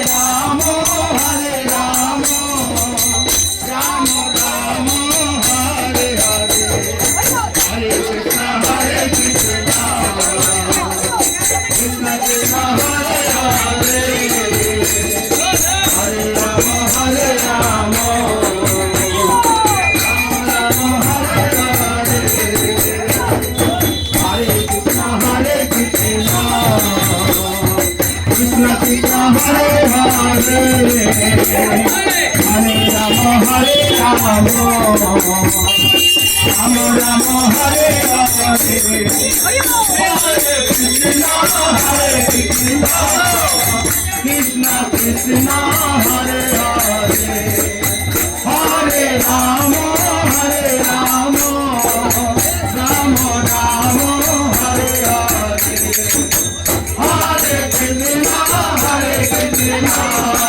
Ram Hare Ram Ram Ram Hare Hare Hare Krishna Krishna Krishna Hare Hare Hare Ram Hare Ram Ram Ram Hare Hare Hare Krishna Krishna Krishna Hare Hare Hare Ram Ram Ram Hare Hare Krishna Krishna Hare Hare Hare Ram Ram Ram Hare Hare Hare Krishna